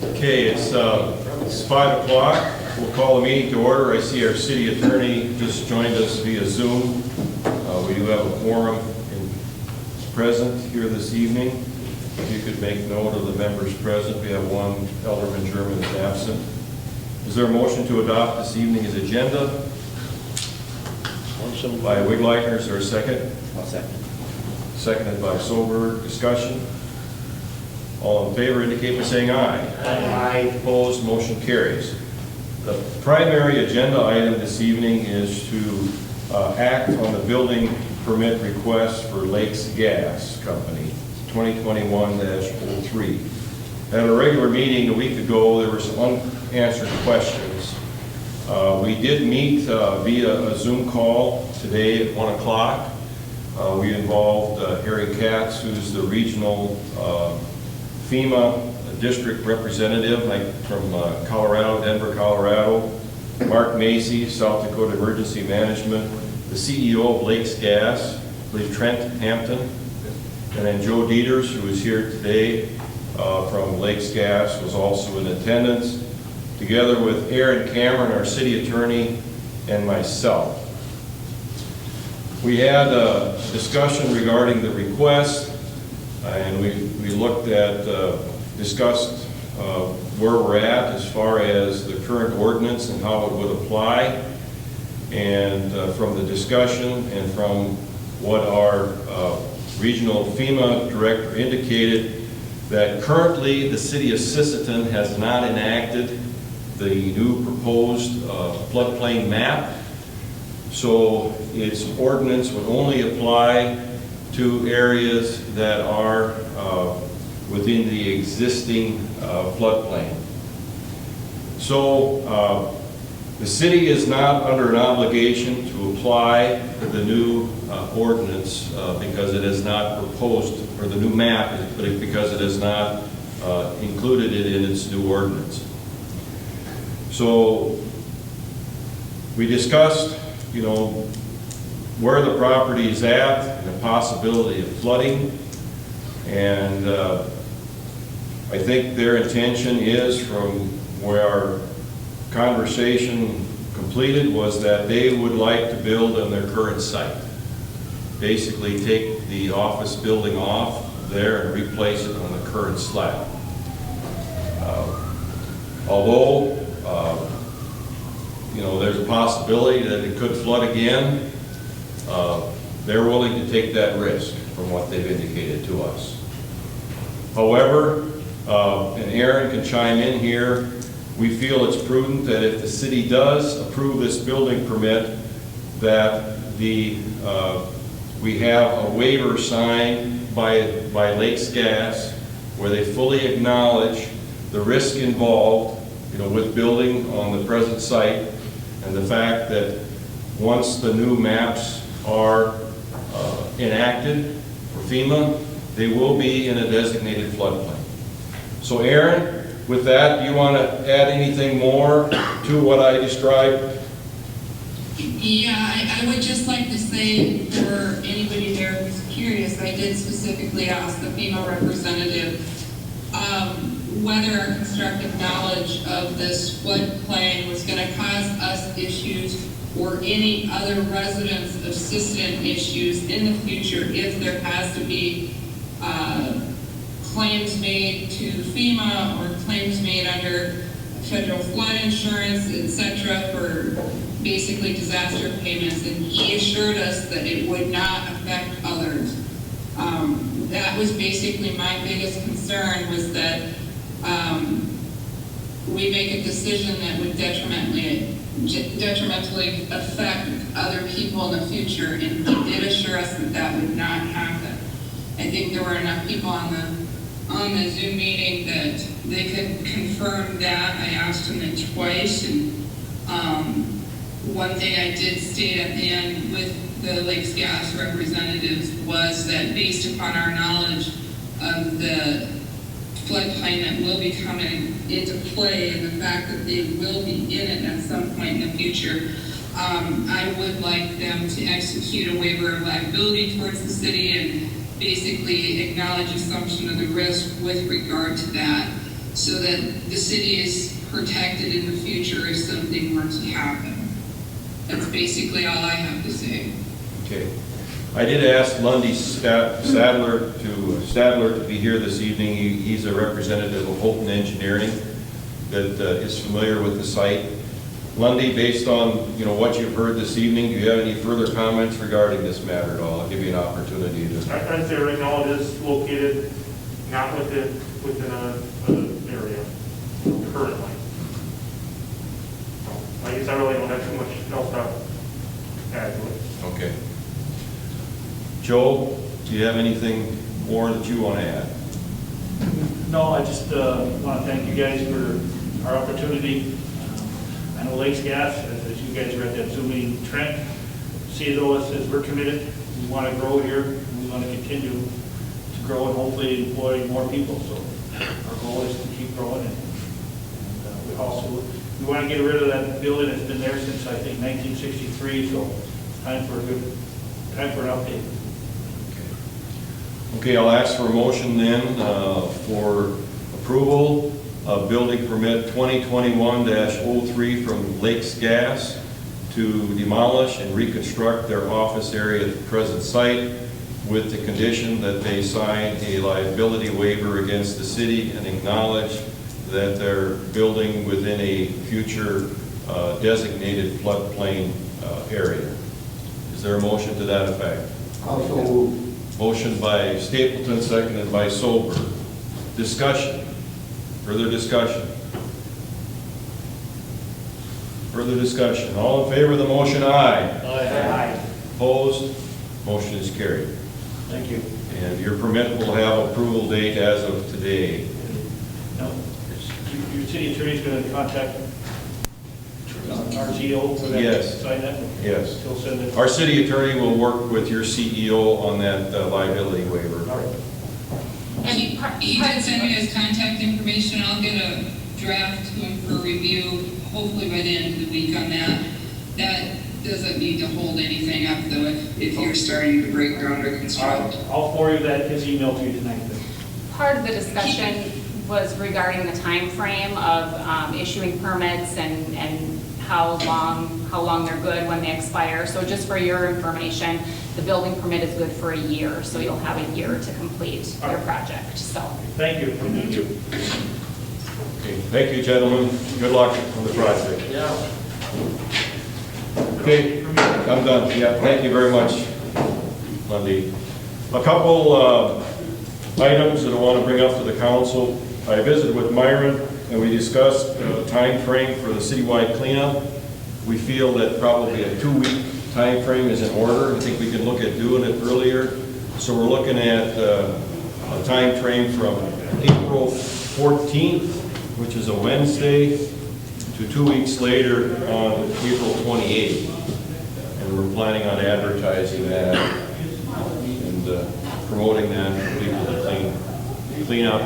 Okay, it's 5 o'clock. We'll call the meeting to order. I see our city attorney just joined us via Zoom. We do have a quorum present here this evening. If you could make note of the members present. We have one, Alderman German is absent. Is there a motion to adopt this evening's agenda? Motion by Wigleichner. Is there a second? I'll second. Seconded by Soberg. Discussion? All in favor indicate by saying aye. Aye. Opposed, motion carries. The primary agenda item this evening is to act on the building permit request for Lakes Gas Company, 2021-03. At a regular meeting a week ago, there were some unanswered questions. We did meet via a Zoom call today at 1 o'clock. We involved Harry Katz, who's the regional FEMA district representative from Colorado, Denver, Colorado, Mark Macy, South Dakota Emergency Management, the CEO of Lakes Gas, I believe Trent Hampton, and then Joe Dieters, who is here today from Lakes Gas, was also in attendance, together with Aaron Cameron, our city attorney, and myself. We had a discussion regarding the request, and we looked at, discussed where we're at as far as the current ordinance and how it would apply. And from the discussion and from what our regional FEMA director indicated, that currently the city of Sisseton has not enacted the new proposed floodplain map. So its ordinance would only apply to areas that are within the existing floodplain. So the city is not under an obligation to apply the new ordinance because it is not proposed, or the new map, because it is not included it in its new ordinance. So we discussed, you know, where the property is at and the possibility of flooding, and I think their intention is, from where our conversation completed, was that they would like to build on their current site. Basically take the office building off there and replace it on the current slab. Although you know, there's a possibility that it could flood again, they're willing to take that risk from what they've indicated to us. However, and Aaron can chime in here, we feel it's prudent that if the city does approve this building permit, that we have a waiver signed by Lakes Gas where they fully acknowledge the risk involved, you know, with building on the present site, and the fact that once the new maps are enacted for FEMA, they will be in a designated floodplain. So Aaron, with that, do you want to add anything more to what I described? Yeah, I would just like to say, for anybody there who's curious, I did specifically ask the FEMA representative whether our constructive knowledge of this floodplain was going to cause us issues or any other residents of Sisseton issues in the future if there has to be claims made to FEMA or claims made under federal flood insurance, etc., for basically disaster payments, and he assured us that it would not affect others. That was basically my biggest concern, was that we make a decision that would detrimentally affect other people in the future, and he did assure us that that would not happen. I think there were enough people on the Zoom meeting that they could confirm that. I asked him it twice, and one thing I did state at the end with the Lakes Gas representatives was that based upon our knowledge of the floodplain that will be coming into play and the fact that they will be in it at some point in the future, I would like them to execute a waiver of liability towards the city and basically acknowledge assumption of the risk with regard to that. so that the city is protected in the future if something were to happen. That's basically all I have to say. Okay. I did ask Lundy Stadler to be here this evening. He's a representative of Houghton Engineering that is familiar with the site. Lundy, based on what you've heard this evening, do you have any further comments regarding this matter at all? I'll give you an opportunity to. I'd say right now it is located not within an area currently. So, I guess I really don't have too much else to add to it. Okay. Joe, do you have anything more that you want to add? No, I just want to thank you guys for our opportunity. I know Lakes Gas, as you guys were at that Zoom meeting, Trent, see us as we're committed. We want to grow here, and we want to continue to grow and hopefully employ more people. So our goal is to keep growing. And we want to get rid of that building that's been there since, I think, 1963. So time for an update. Okay, I'll ask for a motion then for approval of building permit 2021-03 from Lakes Gas to demolish and reconstruct their office area at the present site with the condition that they sign a liability waiver against the city and acknowledge that they're building within a future designated floodplain area. Is there a motion to that effect? Also moved. Motion by Stapleton, seconded by Solberg. Discussion. Further discussion. Further discussion. All in favor of the motion, aye. Aye. Opposed? Motion is carried. Thank you. And your permit will have approval date as of today. No, your city attorney is going to contact our CEO for that? Yes. Sign that? Yes. He'll send it. Our city attorney will work with your CEO on that liability waiver. All right. He did send me his contact information. I'll get a draft to him for review, hopefully by the end of the week on that. That doesn't need to hold anything up though if you're starting to break ground or construct. I'll forward his email to you tonight. Part of the discussion was regarding the time frame of issuing permits and how long they're good when they expire. So just for your information, the building permit is good for a year, so you'll have a year to complete your project. So Thank you. Thank you. Okay, thank you, gentlemen. Good luck on the project. Yeah. Okay, I'm done. Yeah, thank you very much, Lundy. A couple items that I want to bring up to the council. I visited with Myron and we discussed time frame for the citywide cleanup. We feel that probably a 2-week time frame is in order. I think we can look at doing it earlier. So we're looking at a time frame from April 14th, which is a Wednesday, to 2 weeks later on April 28th. And we're planning on advertising that and promoting that for people to clean up.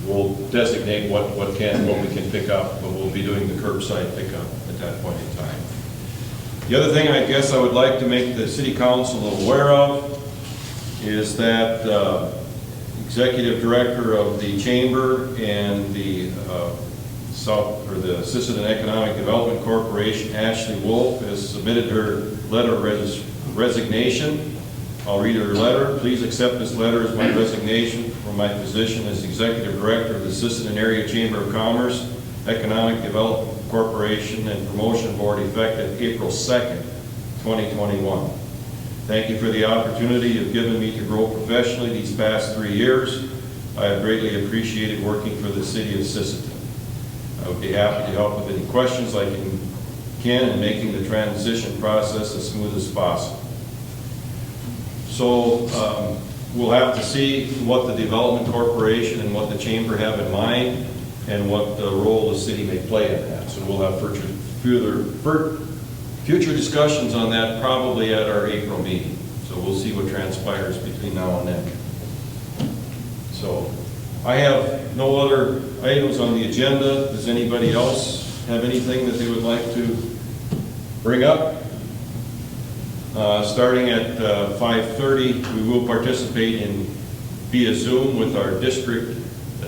We'll designate what we can pick up, but we'll be doing the curbside pickup at that point in time. The other thing I guess I would like to make the city council aware of is that executive director of the chamber and the Sisseton Economic Development Corporation, Ashley Wolf, has submitted her letter of resignation. I'll read her letter. Please accept this letter as my resignation from my position as Executive Director of the Sisseton Area Chamber of Commerce, Economic Development Corporation, and Promotion Board effective April 2nd, 2021. Thank you for the opportunity you've given me to grow professionally these past 3 years. I have greatly appreciated working for the city of Sisseton. I would be happy to help with any questions I can in making the transition process as smooth as possible. So we'll have to see what the Development Corporation and what the Chamber have in mind and what the role the city may play in that. So we'll have future discussions on that probably at our April meeting. So we'll see what transpires between now and then. So I have no other items on the agenda. Does anybody else have anything that they would like to bring up? Starting at 5:30, we will participate in via Zoom with our district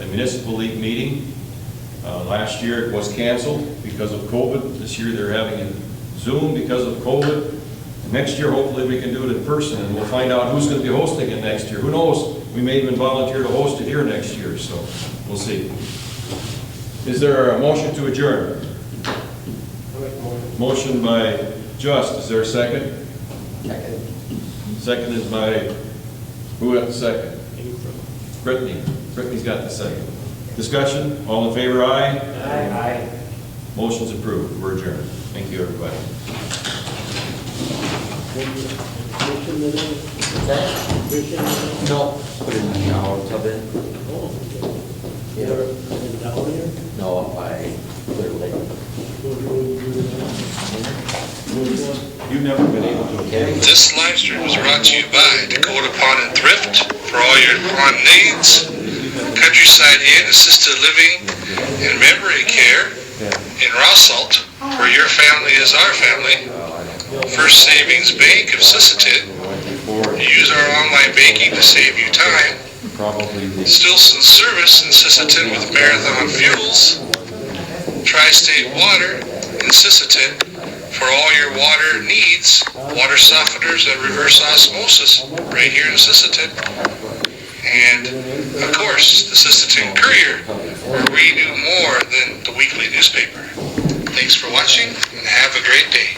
municipal league meeting. Last year it was canceled because of COVID. This year they're having it Zoom because of COVID. Next year, hopefully, we can do it in person, and we'll find out who's going to be hosting it next year. Who knows? We may even volunteer to host it here next year, so we'll see. Is there a motion to adjourn? Motion by Just. Is there a second? Second. Second is by, who got the second? Brittany. Brittany's got the second. Discussion? All in favor, aye? Aye. Motion's approved. We're adjourned. Thank you, everybody. What's that? No, put it in the shower tub in. No, up by Clear Lake. You've never been able to attend. This live stream was brought to you by Dakota Pond and Thrift for all your pond needs, Countryside Inn Assisted Living and Memory Care in Rossalt, where your family is our family, First Savings Bank of Sisseton. Use our online banking to save you time. Stilson Service in Sisseton with Marathon Fuels. Tri-State Water in Sisseton for all your water needs, water softeners and reverse osmosis right here in Sisseton. And of course, the Sisseton Courier, where we do more than the weekly newspaper. Thanks for watching and have a great day.